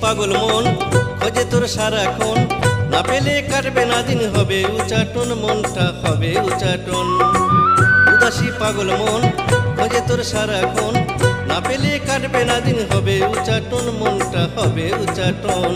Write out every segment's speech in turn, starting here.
পাগল মন খোঁজে তোর সারাক্ষণ, না পেলে কাটবে না দিন, হবে উচাটন, মনটা হবে উচাটন। উদাসী পাগল মন খোঁজে তোর সারাক্ষণ, না পেলে কাটবে না দিন, হবে উচাটন, মনটা হবে উচাটন।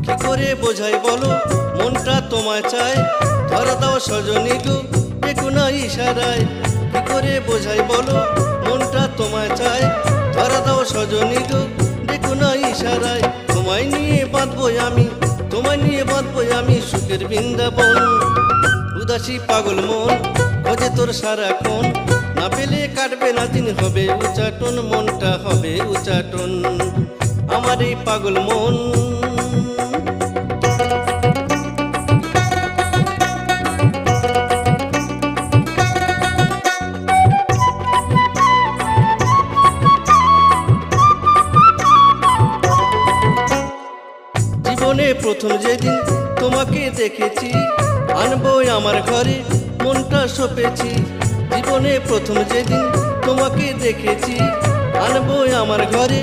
কি করে বোঝাই বলো মনটা তোমায় চায়, ধরা দাও সজনী গো একটু না ইশারায়। কি করে বোঝাই বলো মনটা তোমায় চায়, ধরা দাও সজনী গো একটু না ইশারায়। তোমায় নিয়ে বাঁধবো আমি, তোমায় নিয়ে বাঁধবো আমি সুখের বৃন্দাবন। উদাসী পাগল মন খোঁজে তোর সারাক্ষণ, না পেলে কাটবে না দিন, হবে উচাটন, মনটা হবে উচাটন। আমার এই পাগল মন জীবনে প্রথম যেদিন তোমাকে দেখেছি, আনবো আমার ঘরে মনটা সপেছি। জীবনে প্রথম যেদিন তোমাকে দেখেছি, আনবো আমার ঘরে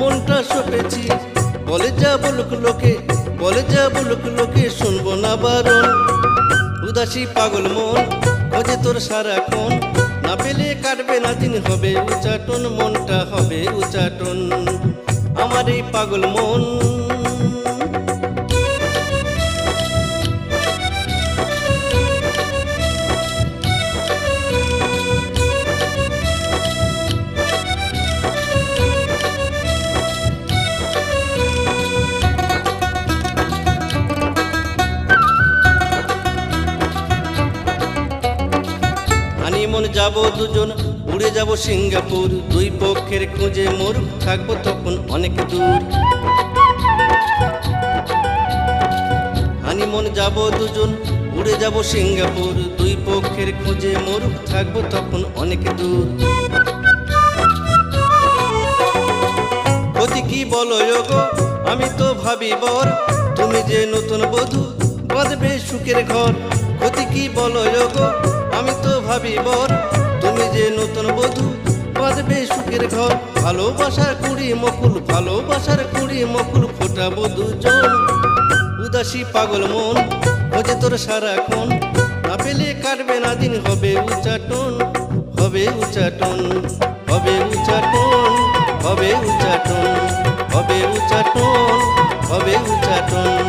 মনটা সপেছি। বলে যা বলুক লোকে, বলে যা বলুক লোকে, শুনবো না বারণ। উদাসী পাগল মন খোঁজে তোর সারাক্ষণ, না পেলে কাটবে না দিন, হবে উচাটন, মনটা হবে উচাটন। আমার এই পাগল মন হানিমুন যাব দুজন, উড়ে যাব সিঙ্গাপুর, দুই পক্ষের খুঁজে মোর থাকবো তখন অনেক দূর। হানিমুন যাব দুজন, উড়ে যাব সিঙ্গাপুর, দুই পক্ষের খুঁজে মোর থাকবো তখন অনেক দূর। ক্ষতি কি বলো গো আমি তো ভাবি বর, তুমি যে নতুন বধূ বাঁধবে সুখের ঘর। ক্ষতি কি বলো গো আমি তো ভাবি বর, তুমি যে নতুন বধূ বাঁধবে সুখের ঘর। ভালোবাসার কুড়ি মকুল, ভালোবাসার কুড়ি মকুল, ফোটাবো দুজন। উদাসী পাগল মন খোঁজে তোর সারাক্ষণ, না পেলে কাটবে না দিন, হবে উচাটন, হবে উচাটন, হবে উচাটন, হবে উচাটন, হবে উচাটন, হবে উচাটন।